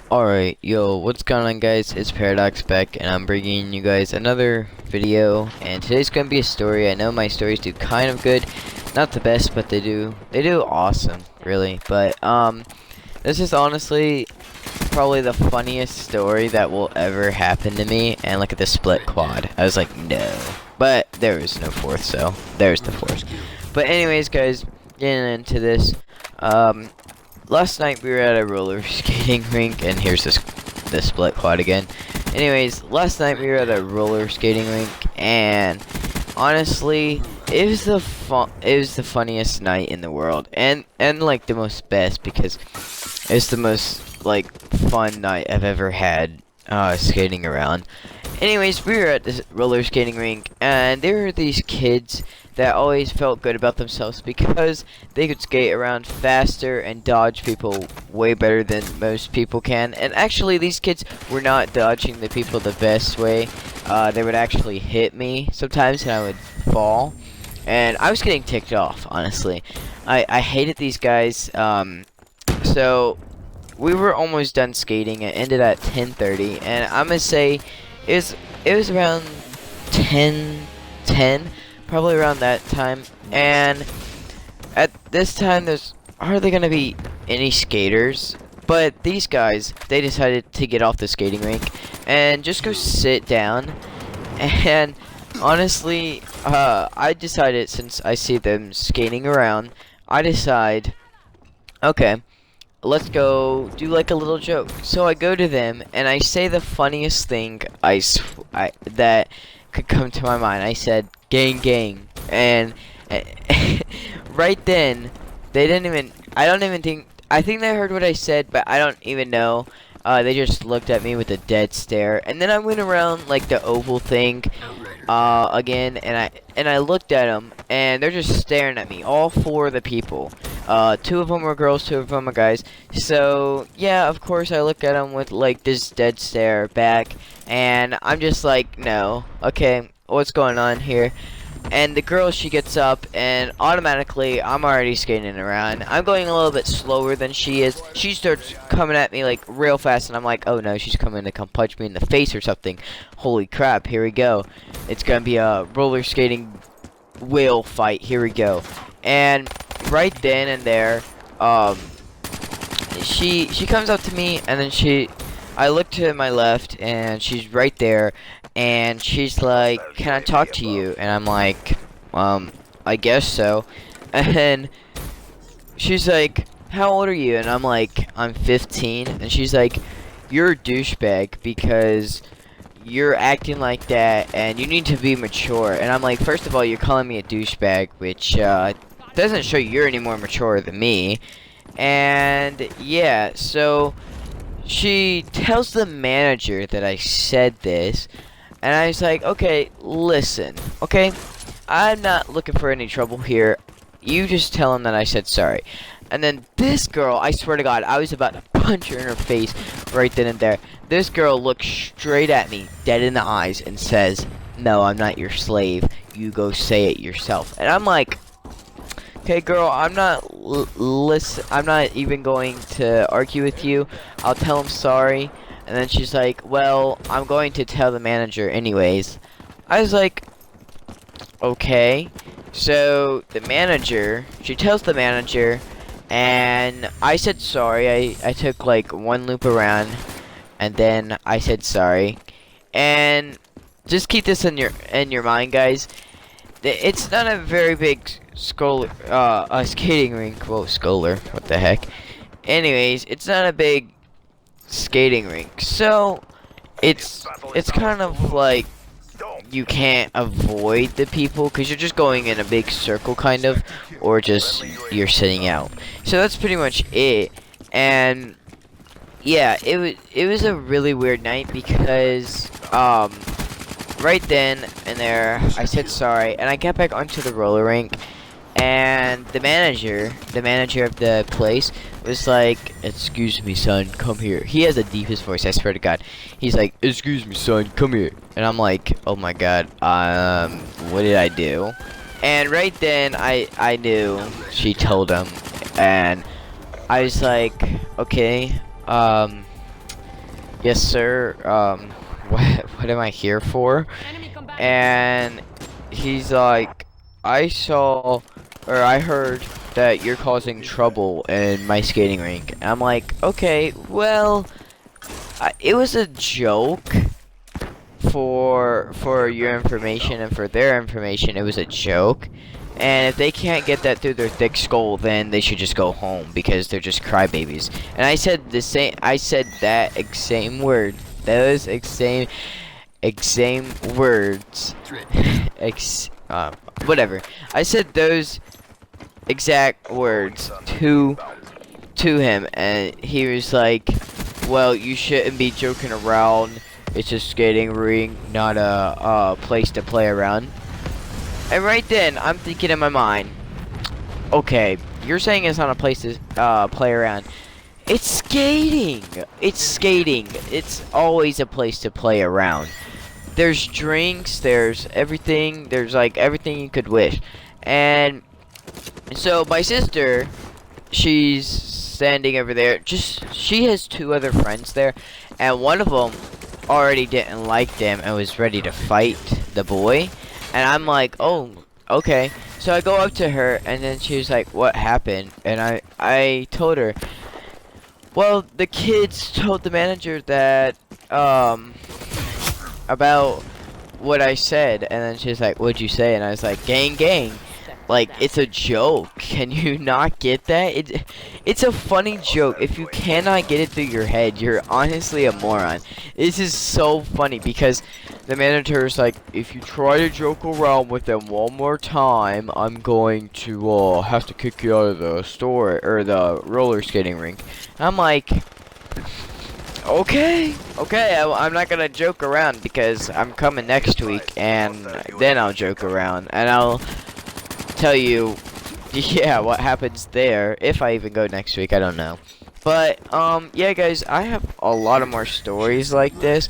Alright, yo, what's going on guys? It's Paradox back, and I'm bringing you guys another video, and today's gonna be a story. I know my stories do kind of good, not the best, but they do awesome, really. But, this is honestly probably the funniest story that will ever happen to me. And look at the split quad. I was like, no. But there was no fourth, so there's the fourth. But anyways, guys, getting into this, last night we were at a roller skating rink, and here's the split quad again. Anyways, last night we were at a roller skating rink, and honestly, it was the funniest night in the world, and like the most best, because it's the most like fun night I've ever had skating around. Anyways, we were at this roller skating rink, and there were these kids that always felt good about themselves because they could skate around faster and dodge people way better than most people can. And actually, these kids were not dodging the people the best way. They would actually hit me sometimes, and I would fall. And I was getting ticked off, honestly. I hated these guys. So we were almost done skating. It ended at 10:30, and I'm gonna say it was around 10:10, probably around that time. And at this time, there's hardly gonna be any skaters. But these guys, they decided to get off the skating rink and just go sit down. And honestly, I decided, since I see them skating around, I decide, okay, let's go do like a little joke. So I go to them and I say the funniest thing that could come to my mind. I said, "Gang, gang," and right then, they didn't even. I don't even think. I think they heard what I said, but I don't even know. They just looked at me with a dead stare, and then I went around like the oval thing, again, and I looked at them, and they're just staring at me. All four of the people. Two of them were girls, two of them were guys. So yeah, of course I look at them with like this dead stare back, and I'm just like, no, okay, what's going on here? And the girl, she gets up, and automatically I'm already skating around. I'm going a little bit slower than she is. She starts coming at me like real fast, and I'm like, oh no, she's coming to come punch me in the face or something. Holy crap, here we go. It's gonna be a roller skating whale fight. Here we go. And right then and there, she comes up to me, and then I look to my left, and she's right there, and she's like, "Can I talk to you?" And I'm like, I guess so. And she's like, "How old are you?" And I'm like, "I'm 15." And she's like, "You're a douchebag because you're acting like that, and you need to be mature." And I'm like, first of all, you're calling me a douchebag, which doesn't show you're any more mature than me. And yeah, so she tells the manager that I said this, and I was like, okay, listen, okay, I'm not looking for any trouble here. You just tell him that I said sorry. And then this girl, I swear to God, I was about to punch her in her face right then and there. This girl looks straight at me, dead in the eyes, and says, "No, I'm not your slave. You go say it yourself." And I'm like, okay, girl, I'm not I'm not even going to argue with you. I'll tell him sorry. And then she's like, "Well, I'm going to tell the manager anyways." I was like, okay. So the manager, she tells the manager, and I said sorry. I took like one loop around, and then I said sorry. And just keep this in your mind, guys. It's not a very big a skating rink. Whoa, scholar, what the heck? Anyways, it's not a big skating rink, so it's kind of like you can't avoid the people because you're just going in a big circle, kind of, or just you're sitting out. So that's pretty much it. And yeah, it was a really weird night because right then and there, I said sorry, and I got back onto the roller rink, and the manager of the place was like, "Excuse me, son, come here." He has the deepest voice, I swear to God. He's like, "Excuse me, son, come here." And I'm like, oh my God, what did I do? And right then, I knew she told him, and I was like, okay, Yes, sir. What am I here for? And he's like, I saw, or I heard that you're causing trouble in my skating rink. And I'm like, okay, well, it was a joke for your information and for their information. It was a joke. And if they can't get that through their thick skull, then they should just go home because they're just crybabies. And I said the same. I said that same word. Those same words. Whatever. I said those exact words to him, and he was like, "Well, you shouldn't be joking around. It's a skating rink, not a place to play around." And right then, I'm thinking in my mind, okay, you're saying it's not a place to play around. It's skating. It's skating. It's always a place to play around. There's drinks, there's everything, there's like everything you could wish. And so my sister, she's standing over there. She has two other friends there, and one of them already didn't like them and was ready to fight the boy. And I'm like, oh, okay. So I go up to her, and then she was like, what happened? And I told her, well, the kids told the manager that, about what I said. And then she's like, what'd you say? And I was like, gang, gang. Like, it's a joke. Can you not get that? It's a funny joke. If you cannot get it through your head, you're honestly a moron. This is so funny because the manager is like, if you try to joke around with them one more time, I'm going to have to kick you out of the store or the roller skating rink. I'm like, okay, I'm not gonna joke around because I'm coming next week, and then I'll joke around, and I'll tell you, yeah, what happens there, if I even go next week, I don't know. But, yeah, guys, I have a lot of more stories like this.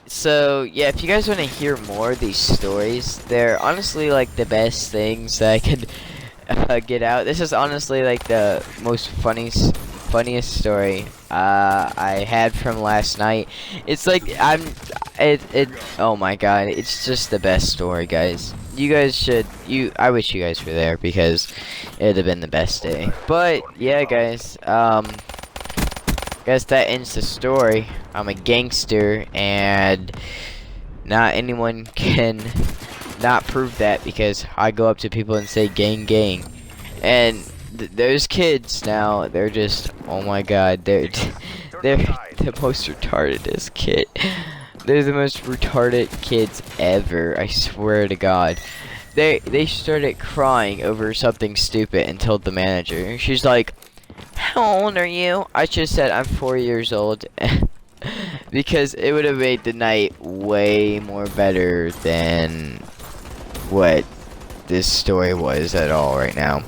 So, yeah, if you guys want to hear more of these stories, they're honestly, like, the best things that I could get out. This is honestly, like, the most funniest story I had from last night. It's like oh my god, it's just the best story, guys. You guys should I wish you guys were there because it'd have been the best day. But yeah, guys, guess that ends the story. I'm a gangster, and not anyone can not prove that because I go up to people and say gang gang. And those kids now, they're just, oh my god, they're the most retardedest kid. They're the most retarded kids ever, I swear to god. They started crying over something stupid and told the manager. She's like, how old are you? I just said I'm 4 years old. Because it would have made the night way more better than what this story was at all right now.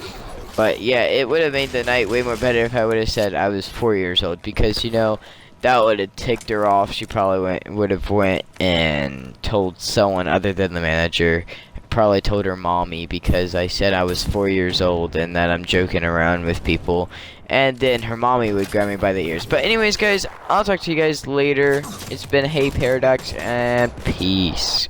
But yeah, it would have made the night way more better if I would have said I was 4 years old, because you know that would have ticked her off. She probably would have went and told someone other than the manager. Probably told her mommy because I said I was 4 years old and that I'm joking around with people, and then her mommy would grab me by the ears. But anyways, guys, I'll talk to you guys later. It's been Hey Paradox, and peace.